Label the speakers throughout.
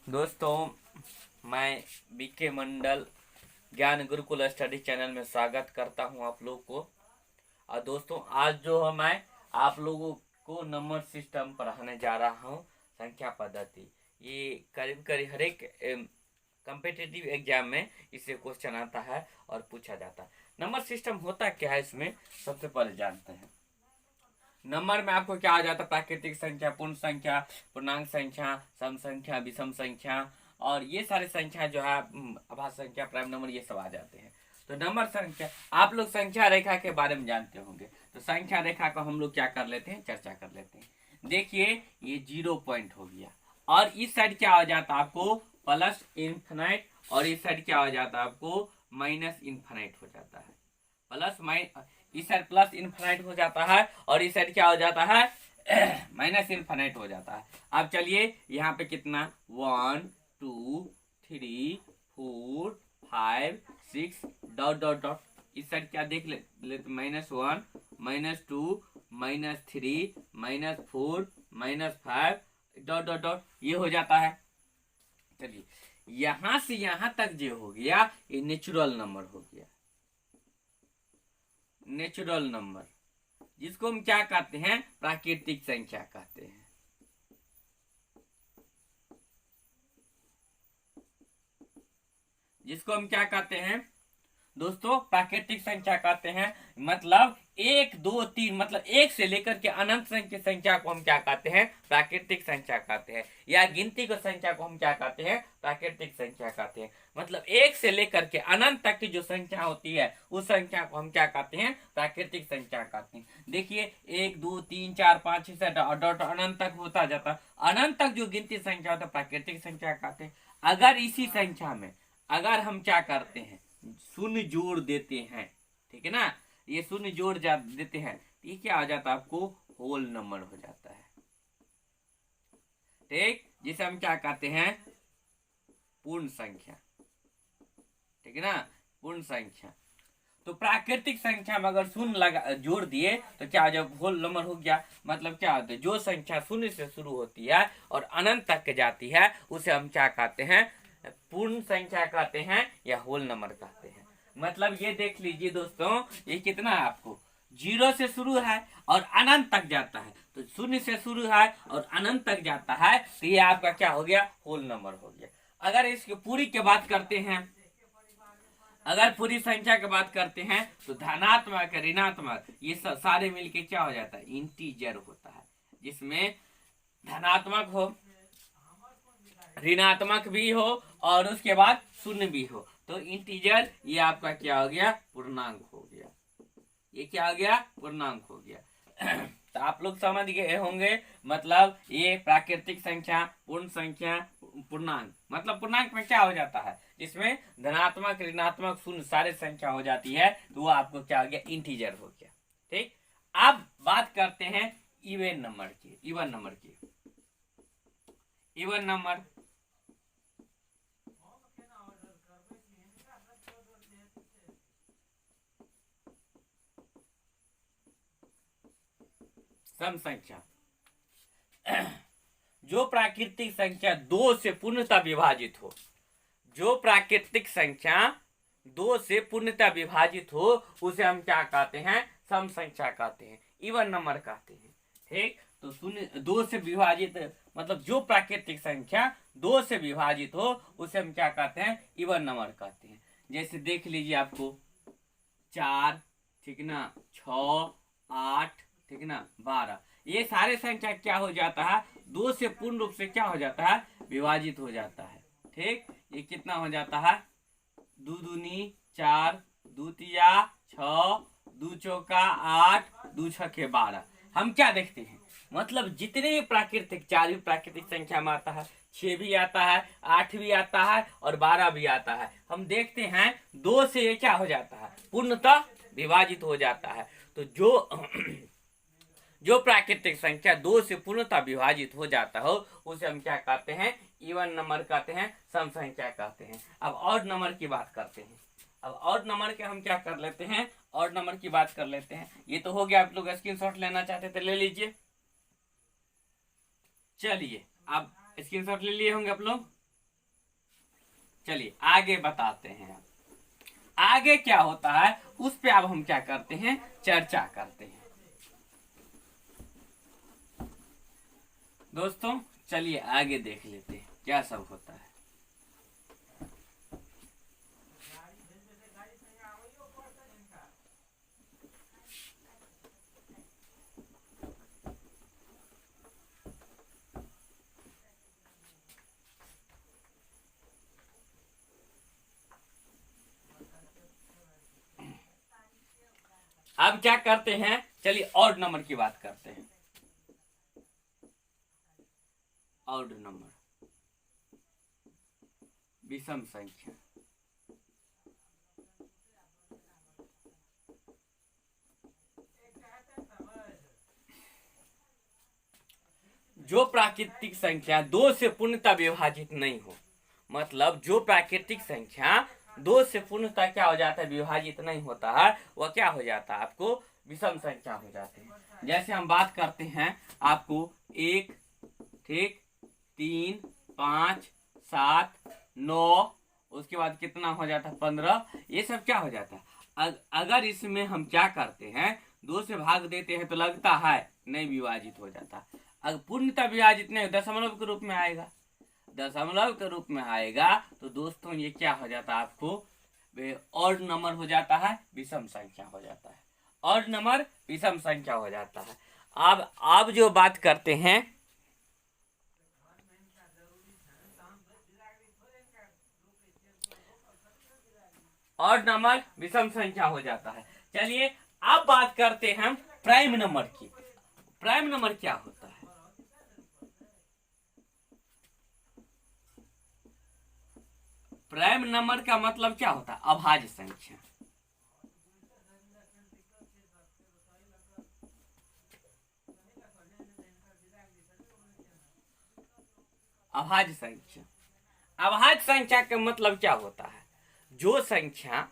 Speaker 1: दोस्तों, मैं बीके मंडल ज्ञान गुरुकुल स्टडी चैनल में स्वागत करता हूं आप लोग को। और दोस्तों, आज जो है मैं आप लोगों को नंबर सिस्टम पढ़ाने जा रहा हूं, संख्या पद्धति। ये करीब करीब हर एक कम्पिटिटिव एग्जाम में इससे क्वेश्चन आता है और पूछा जाता है। नंबर सिस्टम होता क्या है, इसमें सबसे पहले जानते हैं। नंबर में आपको क्या आ जाता है? प्राकृतिक संख्या, पूर्ण संख्या, पूर्णांक संख्या, सम संख्या, विषम संख्या और ये सारे संख्या जो है आभाज्य संख्या, प्राइम नंबर, ये सब आ जाते हैं। तो नंबर संख्या, आप लोग संख्या रेखा के बारे में जानते होंगे। तो संख्या रेखा को हम लोग क्या कर लेते हैं, चर्चा कर लेते हैं। देखिए, ये 0 पॉइंट हो गया और इस साइड क्या हो जाता है आपको? Plus infinite. और इस साइड क्या हो जाता है आपको? माइनस इन्फिनाइट हो जाता है। प्लस इस साइड प्लस इन्फिनाइट हो जाता है और इस साइड क्या हो जाता है? माइनस इन्फिनाइट हो जाता है। अब चलिए, यहाँ पे कितना? 1 2 3 4 5 6 डॉट डॉट डॉट। इस साइड क्या देख ले, -1 -2 -3 -4 -5 डॉट डॉट डॉट, ये हो जाता है। चलिए, यहां से यहां तक जो हो गया, ये नेचुरल नंबर हो गया। नेचुरल नंबर, जिसको हम क्या कहते हैं? प्राकृतिक संख्या कहते हैं। जिसको हम क्या कहते हैं दोस्तों? प्राकृतिक संख्या कहते हैं। मतलब 1 2 3, मतलब 1 से लेकर के अनंत की संख्या को हम क्या कहते हैं? प्राकृतिक संख्या कहते हैं। या गिनती को संख्या को हम क्या कहते हैं? प्राकृतिक संख्या कहते हैं। मतलब 1 से लेकर के अनंत तक की जो संख्या होती है, उस संख्या को हम क्या कहते हैं? प्राकृतिक संख्या कहते हैं। देखिए, 1 2 3 4 5 6 7 डॉट अनंत तक होता जाता है। अनंत तक जो गिनती संख्या होता है, प्राकृतिक संख्या कहते हैं। अगर इसी संख्या में अगर हम क्या करते हैं? शून्य जोड़ देते हैं, ठीक है ना? ये शून्य जोड़ देते हैं, ये क्या हो जाता है आपको? होल नंबर हो जाता है। ठीक, जिसे हम क्या कहते हैं? पूर्ण संख्या, ठीक है ना? पूर्ण संख्या। तो प्राकृतिक संख्या में अगर शून्य जोड़ दिए तो क्या हो जाए? होल नंबर हो गया। मतलब क्या होता है? जो संख्या शून्य से शुरू होती है और अनंत तक जाती है, उसे हम क्या कहते हैं? पूर्ण संख्या कहते हैं या होल नंबर कहते हैं। मतलब ये देख लीजिए दोस्तों, ये कितना है आपको? 0 से शुरू है और अनंत तक जाता है। तो शून्य से शुरू है और अनंत तक जाता है, तो ये आपका क्या हो गया? होल नंबर हो गया। अगर इसकी पूरी की बात करते हैं, अगर पूरी संख्या की बात करते हैं, तो धनात्मक ऋणात्मक ये सारे मिलके क्या हो जाता है? इंटीजर होता है। जिसमें धनात्मक हो, ऋणात्मक भी हो और उसके बाद शून्य भी हो, तो इंटीजर ये आपका क्या हो गया? पूर्णांक हो गया। ये क्या हो गया? पूर्णांक हो गया। तो आप लोग समझ गए होंगे। मतलब ये प्राकृतिक संख्या, पूर्ण संख्या, पूर्णांक। मतलब पूर्णांक में क्या हो जाता है? इसमें धनात्मक ऋणात्मक शून्य सारे संख्या हो जाती है, तो वो आपको क्या हो गया? इंटीजर हो गया। ठीक, अब बात करते हैं इवन नंबर की। इवन नंबर की, इवन नंबर सम संख्या। जो प्राकृतिक संख्या 2 से पूर्णतः विभाजित हो, जो प्राकृतिक संख्या 2 से पूर्णतः विभाजित हो, उसे हम क्या कहते हैं? सम संख्या कहते हैं, इवन नंबर कहते हैं। ठीक, तो शून्य 2 से विभाजित, मतलब जो प्राकृतिक संख्या 2 से विभाजित हो, उसे हम क्या कहते हैं? इवन नंबर कहते हैं। जैसे देख लीजिए, आपको 4, ठीक ना, 6 8, ठीक ना, 12, ये सारे संख्या क्या हो जाता है? 2 से पूर्ण रूप से क्या हो जाता है? विभाजित हो जाता है। ठीक, ये कितना हो जाता है? 2 दूनी 4, 2 तिया 6, 2 चौका 8, 2 छक्के 12। हम क्या देखते हैं? मतलब जितने भी प्राकृतिक, 4 भी प्राकृतिक संख्या में आता है, 6 भी आता है, 8 भी आता है और 12 भी आता है। हम देखते हैं 2 से ये क्या हो जाता है? पूर्णतः विभाजित हो जाता है। तो जो प्राकृतिक संख्या 2 से पूर्णतः विभाजित हो जाता हो, उसे हम क्या कहते हैं? इवन नंबर कहते हैं, सम संख्या कहते हैं। अब ऑड नंबर की बात करते हैं। अब ऑड नंबर के हम क्या कर लेते हैं? ऑड नंबर की बात कर लेते हैं। ये तो हो गया, आप लोग स्क्रीनशॉट लेना चाहते थे, ले लीजिए। चलिए, अब स्क्रीनशॉट ले लिए होंगे आप लोग। चलिए आगे बताते हैं। आगे क्या होता है उस पे अब हम क्या करते हैं, चर्चा करते हैं। दोस्तों चलिए आगे देख लेते हैं क्या सब होता है। अब क्या करते हैं, चलिए ऑड नंबर की बात करते हैं। ऑड नंबर, विषम संख्या। जो प्राकृतिक संख्या दो से पूर्णतः विभाजित नहीं हो, मतलब जो प्राकृतिक संख्या दो से पूर्णतः क्या हो जाता है, विभाजित नहीं होता है, वह क्या हो जाता है, आपको विषम संख्या हो जाते हैं। जैसे हम बात करते हैं आपको 1, ठीक, 3, 5, 7, 9, उसके बाद कितना हो जाता है 15, ये सब क्या हो जाता है। अगर इसमें हम क्या करते हैं, दो से भाग देते हैं तो लगता है नहीं विभाजित हो जाता। अगर पूर्णतः विभाजित नहीं, दशमलव के रूप में आएगा, दशमलव के रूप में आएगा तो दोस्तों ये क्या हो जाता है, आपको ऑड नंबर हो जाता है, विषम संख्या हो जाता है। ऑड नंबर विषम संख्या हो जाता है। अब जो बात करते हैं, ऑड नंबर विषम संख्या हो जाता है। चलिए अब बात करते हैं हम प्राइम नंबर की। प्राइम नंबर क्या होता है, प्राइम नंबर का मतलब क्या होता है, अभाज्य संख्या। अभाज्य संख्या, अभाज्य संख्या का मतलब क्या होता है, जो संख्या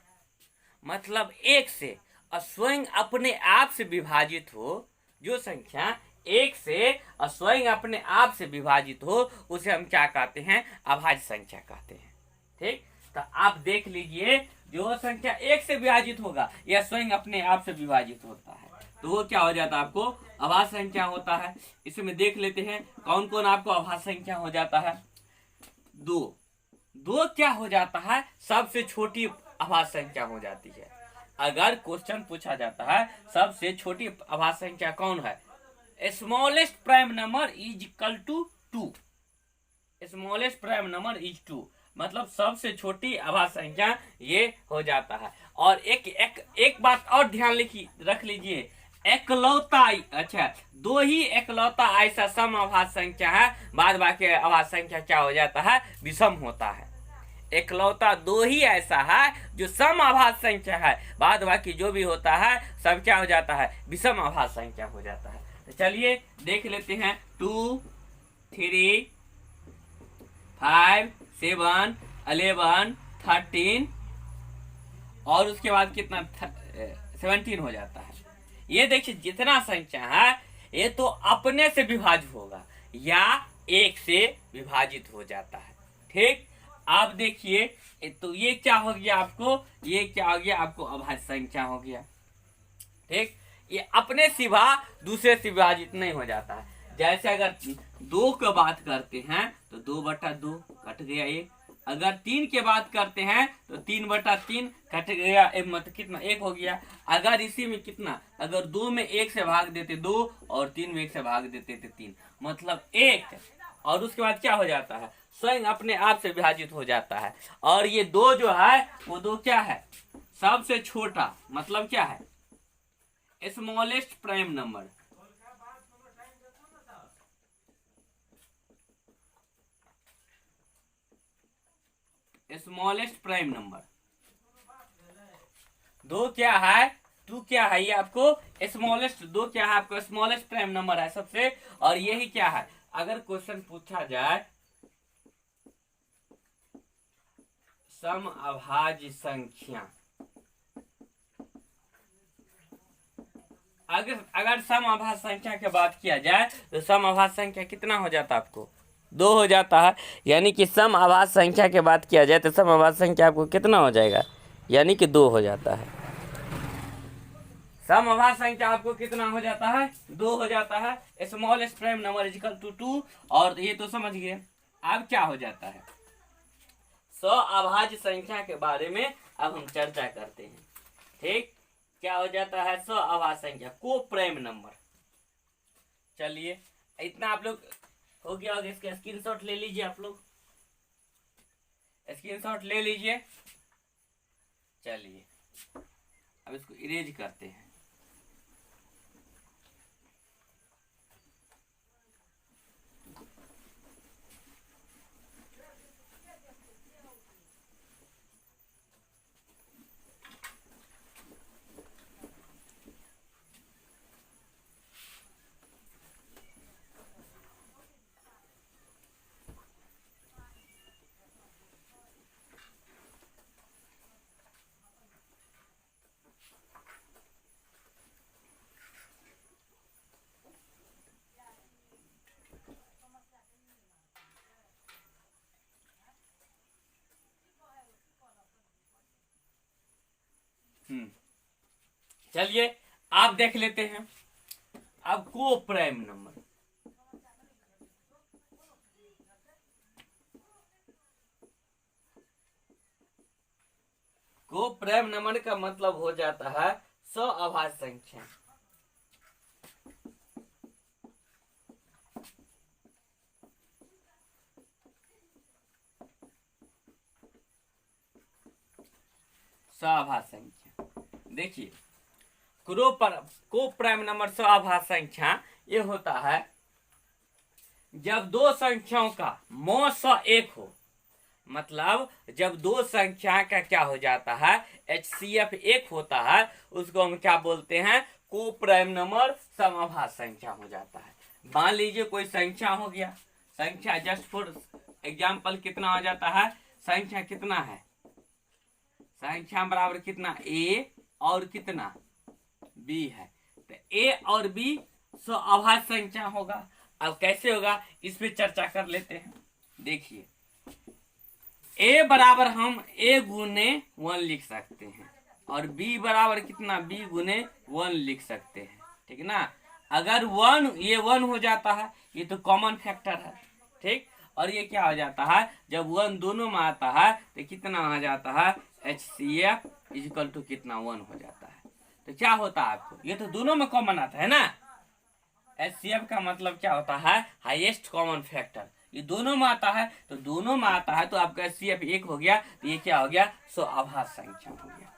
Speaker 1: मतलब एक से स्वयं अपने आप से विभाजित हो, जो संख्या एक से स्वयं अपने आप से विभाजित हो, उसे हम क्या कहते हैं, अभाज्य संख्या कहते हैं। ठीक, तो आप देख लीजिए, जो संख्या एक से विभाजित होगा या स्वयं अपने आप से विभाजित होता है तो वो क्या हो जाता है, आपको अभाज्य संख्या होता है। इसमें देख लेते हैं कौन कौन आपको अभाज्य संख्या हो जाता है। दो, दो क्या हो जाता है, सबसे छोटी अभाज्य संख्या हो जाती है। अगर क्वेश्चन पूछा जाता है सबसे छोटी अभाज्य संख्या कौन है, smallest prime number is equal to 2। Smallest prime number is 2, मतलब सबसे छोटी अभाज्य संख्या ये हो जाता है। और एक बात और ध्यान रख लीजिए, एकलौता, अच्छा, दो ही एकलौता ऐसा सम अभाज्य संख्या है, बाद बाकी अभाज्य संख्या क्या हो जाता है, विषम होता है। एकलौता दो ही ऐसा है जो सम अभाज्य संख्या है, बाद बाकी जो भी होता है सब क्या हो जाता है, विषम अभाज्य संख्या हो जाता है। तो चलिए देख लेते हैं 2, 3, 5, 7, 11, 13 और उसके बाद कितना 17 हो जाता है। ये देखिए जितना संख्या है ये तो अपने से विभाजित होगा या एक से विभाजित हो जाता है। ठीक, आप देखिए तो ये क्या हो गया आपको, ये क्या हो गया आपको, अभाज्य संख्या हो गया। ठीक, ये अपने सिवा दूसरे से विभाजित नहीं हो जाता है। जैसे अगर 2 की बात करते हैं तो 2/2 कट गया 1। अगर 3 की बात करते हैं तो 3/3 कट गया, मतलब कितना 1 हो गया। अगर इसी में कितना, अगर 2 में 1 से भाग देते 2 और 3 में 1 से भाग देते थे 3, मतलब 1। और उसके बाद क्या हो जाता है, स्वयं अपने आप से विभाजित हो जाता है। और ये 2 जो है वो 2 क्या है, सबसे छोटा, मतलब क्या है, smallest prime number. Smallest prime number 2 क्या है, 2 क्या है, ये आपको स्मॉलेस्ट 2 क्या है, आपको स्मॉलेस्ट प्राइम नंबर है सबसे। और यही क्या है, अगर क्वेश्चन पूछा जाए सम अभाज्य संख्या, अगर सम अभाज्य संख्या की बात किया जाए तो सम अभाज्य संख्या कितना हो जाता है आपको, 2 हो जाता है, यानी कि सम आभाज्य संख्या की बात किया जाए तो सम आभाज्य संख्या आपको कितना हो जाएगा, यानी कि 2 हो जाता है। सम आभाज्य संख्या आपको कितना हो जाता है, 2 हो जाता है। Smallest prime number is equal to 2, और ये तो समझ गए। अब क्या हो जाता है, अभाज्य संख्या के बारे में अब हम चर्चा करते हैं। ठीक, क्या हो जाता है अभाज्य संख्या, को प्राइम नंबर। चलिए इतना आप लोग हो गया होगा, इसका स्क्रीनशॉट ले लीजिए, आप लोग स्क्रीनशॉट ले लीजिए। चलिए अब इसको इरेज करते हैं। चलिए आप देख लेते हैं। अब को प्राइम नंबर, को प्राइम नंबर का मतलब हो जाता है अभाज्य संख्या। अभाज्य संख्या देखिए, को प्राइम नंबर अभाज्य संख्या ये होता है जब दो संख्याओं का मौ 1 हो, मतलब जब दो संख्या का क्या हो जाता है, HCF 1 होता है, उसको हम क्या बोलते हैं, को प्राइम नंबर समअभाज्य संख्या हो जाता है। मान लीजिए कोई संख्या हो गया, संख्या जस्ट फॉर एग्जाम्पल कितना हो जाता है, संख्या कितना है, संख्या बराबर कितना A और कितना B है, तो A और B अभाज्य संख्या होगा। अब कैसे होगा इस पे चर्चा कर लेते हैं। देखिए A बराबर हम A गुने 1 लिख सकते हैं, और B बराबर कितना B गुने 1 लिख सकते हैं, ठीक ना। अगर 1 ये 1 हो जाता है, ये तो कॉमन फैक्टर है, ठीक। और ये क्या हो जाता है, जब 1 दोनों में आता है तो कितना आ जाता है, HCF इक्वल टू कितना 1 हो जाता है। तो क्या होता है आपको, ये तो दोनों में कॉमन आता है ना। HCF का मतलब क्या होता है, हाईएस्ट कॉमन फैक्टर। ये दोनों में आता है, तो दोनों में आता है तो आपका HCF 1 हो गया, तो ये क्या हो गया, अभाज्य संख्या हो गया।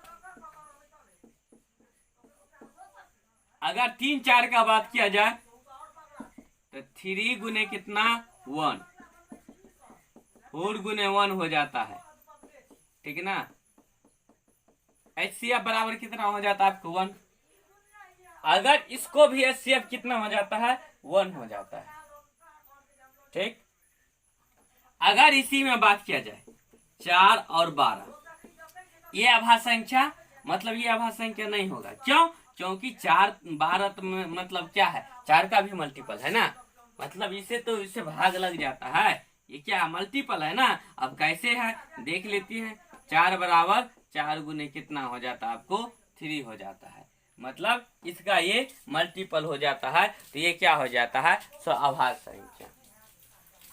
Speaker 1: अगर 3 4 का बात किया जाए तो 3 गुने कितना 1, 4 गुने 1 हो जाता है, ठीक ना। HCF बराबर कितना हो जाता है आपको 1। अगर इसको भी HCF कितना हो जाता है, 1 हो जाता है, ठीक। अगर इसी में बात किया जाए 4 और 12, ये अभाज्य संख्या, मतलब ये अभाज्य संख्या नहीं होगा। क्यों, क्योंकि 4 12 में मतलब क्या है, 4 का भी मल्टीपल है ना, मतलब इसे तो इससे भाग लग जाता है, ये क्या मल्टीपल है ना। अब कैसे है देख लेती है, 4 बराबर 4 गुने कितना हो जाता है आपको 3 हो जाता है, मतलब इसका ये मल्टीपल हो जाता है, तो ये क्या हो जाता है, अभाज्य संख्या।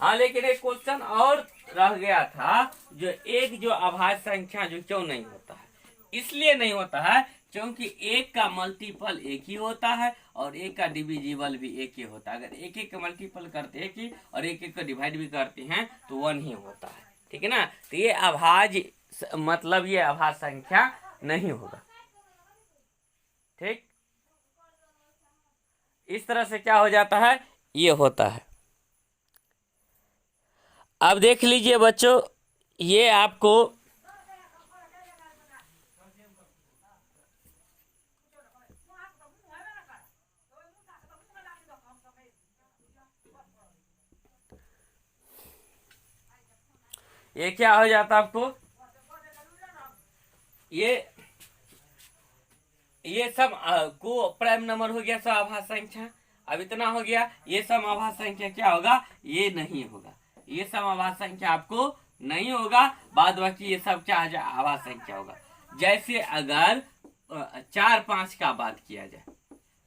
Speaker 1: हाँ, लेकिन एक क्वेश्चन और रह गया था, जो जो अभाज्य संख्या जो क्यों नहीं होता है, इसलिए नहीं होता है क्योंकि एक का मल्टीपल एक ही होता है और एक का डिविजिबल भी एक ही होता है। अगर एक का मल्टीपल करते हैं कि और एक का डिवाइड भी करते हैं तो 1 ही होता है, ठीक है ना। तो ये अभाज्य मतलब ये अभाज्य संख्या नहीं होगा, ठीक। इस तरह से क्या हो जाता है, ये होता है। अब देख लीजिए बच्चों, ये आपको ये क्या हो जाता आपको, ये सब को प्राइम नंबर हो गया अभाज्य संख्या। अब इतना हो गया, ये सब अभाज्य संख्या क्या होगा, ये नहीं होगा। ये सब आभाज्य संख्या आपको नहीं होगा, बाद बाकी ये सब क्या आभाज्य संख्या होगा। जैसे अगर 4-5 का बात किया जाए,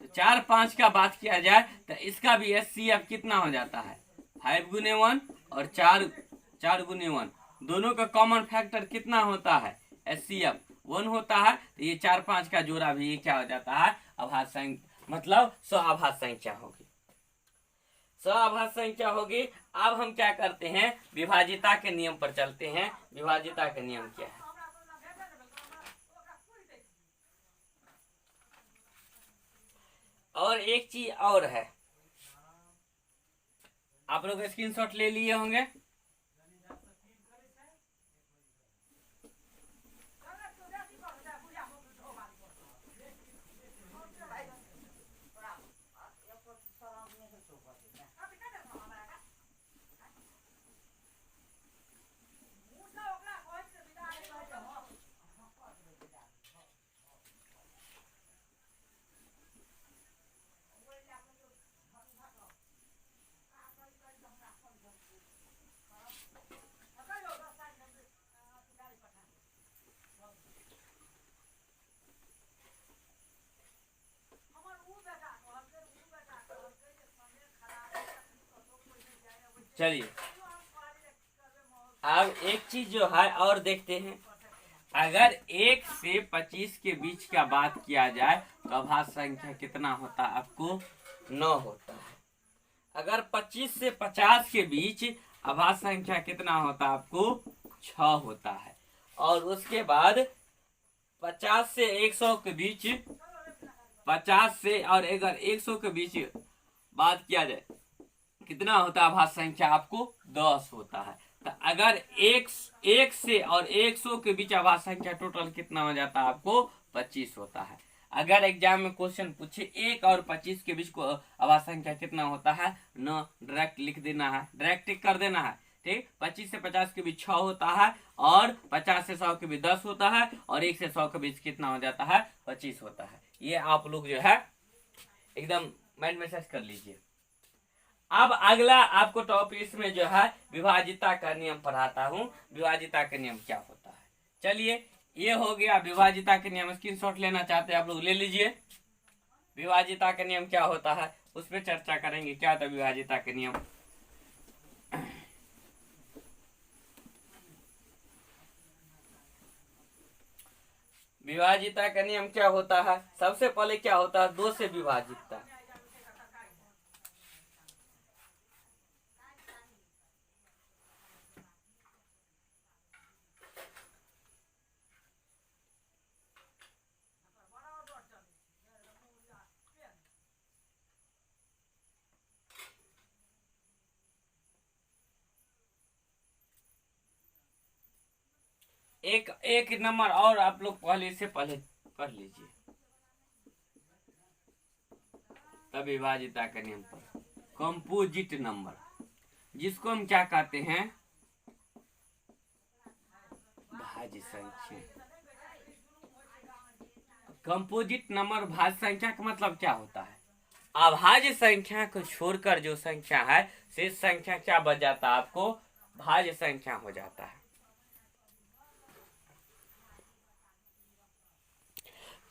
Speaker 1: तो 4-5 का बात किया जाए तो इसका भी HCF कितना हो जाता है, 5 गुने 1 और 4 गुने 1 दोनों का कॉमन फैक्टर कितना होता है, HCF 1 होता है। तो ये 4-5 का जोड़ा भी ये क्या हो जाता है, आभाज्य संख्या, मतलब स्वाभाज्य संख्या होगी, स्वाभाज्य संख्या होगी। अब हम क्या करते हैं, विभाजिता के नियम पर चलते हैं। विभाजिता के नियम क्या है, और एक चीज और है, आप लोग स्क्रीनशॉट ले लिए होंगे। चलिए अब एक चीज जो है और देखते हैं, अगर 1 से 25 के बीच का बात किया जाए तो आभाज्य संख्या कितना होता है, आपको 9 होता है। अगर 25 से 50 के बीच आभाज्य संख्या कितना होता है, आपको 6 होता है। और उसके बाद 50 से 100 के बीच, 50 से और अगर 100 के बीच बात किया जाए कितना होता है आभाज्य संख्या, आपको 10 होता है। तो अगर एक से और 100 के बीच आभाज्य संख्या टोटल कितना हो जाता है, आपको 25 होता है। अगर एग्जाम में क्वेश्चन पूछे 1 और 25 के बीच को आभाज्य संख्या कितना होता है, न डायरेक्ट लिख देना है, डायरेक्ट टिक कर देना है, ठीक। 25 से 50 के बीच 6 होता है, और 50 से 100 के बीच 10 होता है, और 1 से 100 के बीच कितना हो जाता है, 25 होता है। ये आप लोग जो है एकदम माइंड में सेट कर लीजिए। अब अगला आपको टॉपिक इसमें जो है विभाजिता का नियम पढ़ाता हूं। विभाजिता का नियम क्या होता है, चलिए ये हो गया विभाजिता के नियम। स्क्रीनशॉट लेना चाहते हैं आप लोग ले लीजिए। विभाजिता का नियम क्या होता है उस पर चर्चा करेंगे। क्या होता है विभाजिता के नियम, विभाजिता का नियम क्या होता है, सबसे पहले क्या होता है, 2 से विभाजितता। एक नंबर और आप लोग पहले से पहले पढ़ लीजिए, तब विभाजिता के नियम पर। कंपोजिट नंबर, जिसको हम क्या कहते हैं, भाज्य संख्या। कंपोजिट नंबर भाज्य संख्या का मतलब क्या होता है, अभाज्य संख्या को छोड़कर जो संख्या है शेष संख्या क्या बच जाता है, आपको भाज्य संख्या हो जाता है।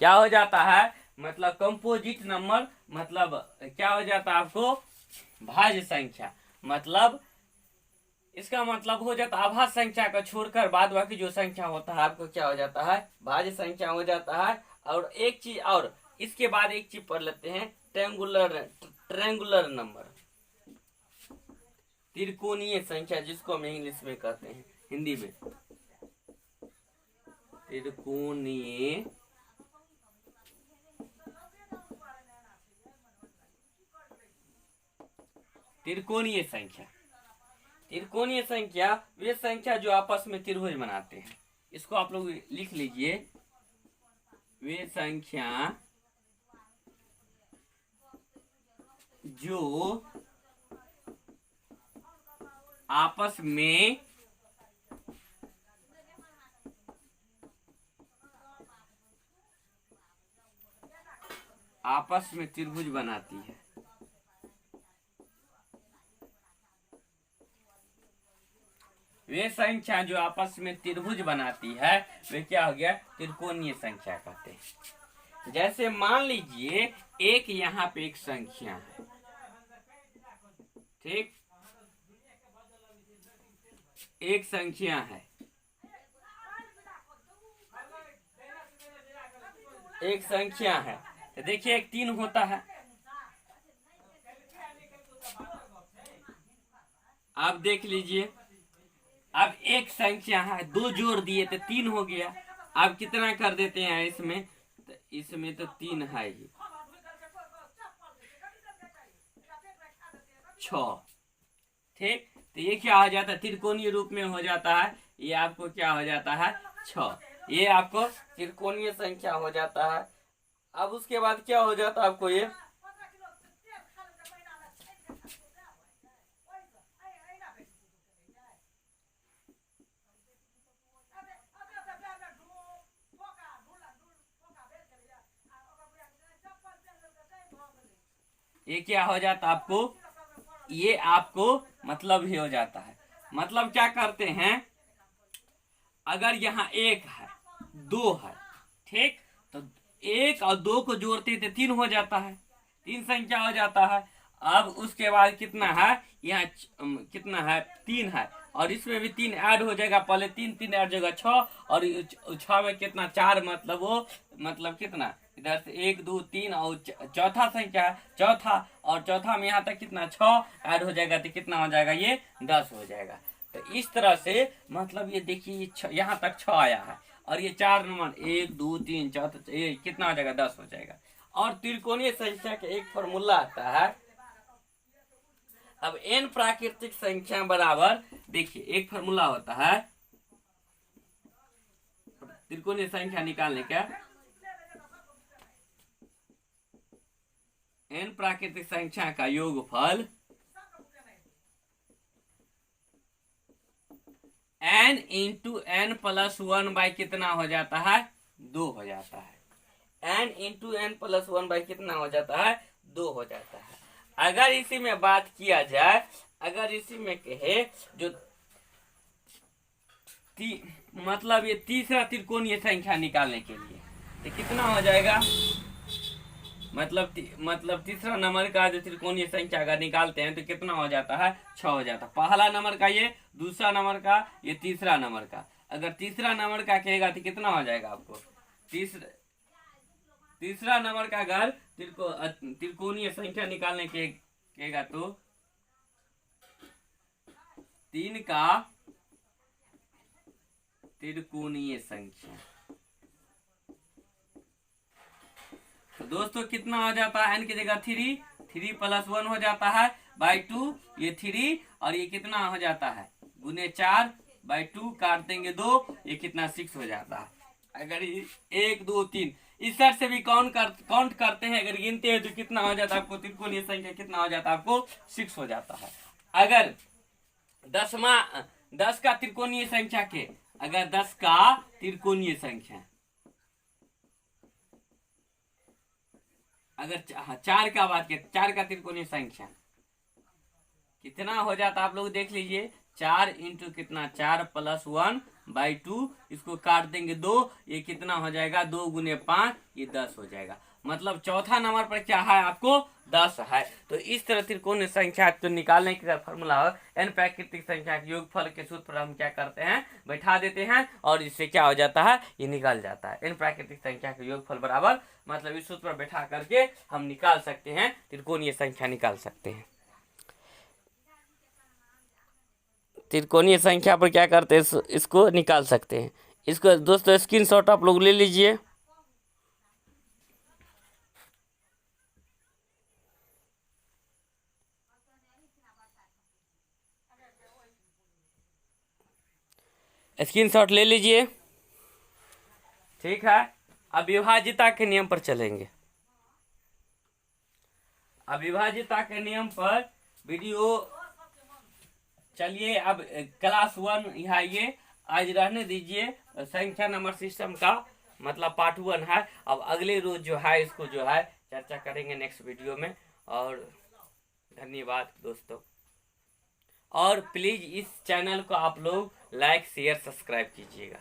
Speaker 1: क्या हो जाता है, मतलब कंपोजिट नंबर मतलब क्या हो जाता है, आपको भाज्य संख्या। मतलब इसका मतलब हो जाता है आभाज्य संख्या का छोड़कर बाद बाकी जो संख्या होता है आपको क्या हो जाता है, भाज्य संख्या हो जाता है। और एक चीज और, इसके बाद एक चीज पढ़ लेते हैं, ट्रेंगुलर नंबर, त्रिकोणीय संख्या, जिसको हम इंग्लिश में कहते हैं, हिंदी में त्रिकोणीय त्रिकोणीय संख्या। त्रिकोणीय संख्या वे संख्या जो आपस में त्रिभुज बनाते हैं। इसको आप लोग लिख लीजिए, वे संख्या जो आपस में त्रिभुज बनाती है। वे संख्या जो आपस में त्रिभुज बनाती है वे क्या हो गया, त्रिकोणीय संख्या कहते हैं। जैसे मान लीजिए एक यहाँ पे एक संख्या है, ठीक, एक संख्या है, एक संख्या है, तो देखिए एक 3 होता है। आप देख लीजिए, अब एक संख्या है, 2 जोड़ दिए तो 3 हो गया। अब कितना कर देते हैं इसमें, तो इसमें तो 3 है, ये 6, ठीक। तो ये क्या हो जाता है, त्रिकोणीय रूप में हो जाता है। ये आपको क्या हो जाता है, 6। ये आपको त्रिकोणीय संख्या हो जाता है। अब उसके बाद क्या हो जाता है आपको, ये क्या हो जाता है आपको, ये आपको मतलब ही हो जाता है। मतलब क्या करते हैं, अगर यहाँ 1 है 2 है, ठीक, तो 1 और 2 को जोड़ते थे 3 हो जाता है, 3 संख्या हो जाता है। अब उसके बाद कितना है, यहाँ कितना है, 3 है, और इसमें भी 3 ऐड हो जाएगा। पहले 3 3 ऐड हो जाएगा 6, और 6 में कितना 4, मतलब वो मतलब कितना, इधर से 1 2 3 और चौथा संख्या है, चौथा, और चौथा में यहाँ तक कितना 6 ऐड हो जाएगा, तो कितना हो जाएगा, ये 10 हो जाएगा। तो इस तरह से मतलब ये देखिए यहाँ तक 6 आया है, और ये 4 नंबर 1 2 3 4, ये कितना हो जाएगा, 10 हो जाएगा। और त्रिकोणीय संख्या का एक फॉर्मूला आता है। अब n प्राकृतिक संख्या बराबर, देखिए एक फॉर्मूला होता है त्रिकोणीय संख्या निकालने का। n प्राकृतिक संख्या का योगफल n into n plus 1 by कितना हो जाता है, 2 हो जाता है। n into n plus 1 by कितना हो जाता है, 2 हो जाता है। अगर इसी में बात किया जाए, अगर इसी में कहे जो मतलब ये तीसरा त्रिकोणीय संख्या निकालने के लिए, तो कितना हो जाएगा, मतलब तीसरा नंबर का जो त्रिकोणीय संख्या अगर निकालते हैं तो कितना हो जाता है, 6 हो जाता है। पहला नंबर का ये, दूसरा नंबर का ये, तीसरा नंबर का। अगर तीसरा नंबर का कहेगा तो कितना हो जाएगा आपको, तीसरा नंबर का अगर त्रिकोणीय संख्या निकालने के कहेगा तो 3 का त्रिकोणीय संख्या। तो दोस्तों कितना हो जाता है, n की जगह 3 प्लस 1 हो जाता है बाई 2, ये 3, और ये कितना हो जाता है, गुने 4 बाई 2, काट देंगे 2, ये कितना 6 हो जाता है। अगर 1 2 3 इस साइड से भी काउंट करते हैं, अगर गिनते हैं तो कितना हो जाता है आपको, त्रिकोणीय संख्या कितना हो जाता है आपको, 6 हो जाता है। अगर 10 का त्रिकोणीय संख्या के, अगर 10 का त्रिकोणीय संख्या, अगर 4 का बात किया, 4 का त्रिकोणीय संख्या कितना हो जाता आप लोग देख लीजिए, 4 इंटू कितना, 4 प्लस 1 बाई 2, इसको काट देंगे 2, ये कितना हो जाएगा, 2 गुने 5, ये 10 हो जाएगा। मतलब चौथा नंबर पर क्या है आपको, 10 है। तो इस तरह त्रिकोणीय संख्या तो निकालने का फॉर्मूला हो, n प्राकृतिक संख्या के योगफल के सूत्र पर हम क्या करते हैं, बैठा देते हैं, और इससे क्या हो जाता है, ये निकल जाता है। n प्राकृतिक संख्या के योगफल बराबर, मतलब इस सूत्र पर बैठा करके हम निकाल सकते हैं, त्रिकोणीय संख्या निकाल सकते हैं। त्रिकोणीय संख्या पर क्या करते हैं, इसको निकाल सकते हैं। इसको दोस्तों स्क्रीनशॉट आप लोग ले लीजिए। स्क्रीनशॉट ले लीजिए, ठीक है। अविभाज्यता के नियम पर चलेंगे। अविभाज्यता के नियम पर वीडियो, चलिए अब क्लास 1 यहाँ ये आज रहने दीजिए, संख्या नंबर सिस्टम का मतलब पार्ट 1 है। अब अगले रोज जो है इसको जो है चर्चा करेंगे नेक्स्ट वीडियो में। और धन्यवाद दोस्तों, और प्लीज इस चैनल को आप लोग लाइक शेयर सब्सक्राइब कीजिएगा।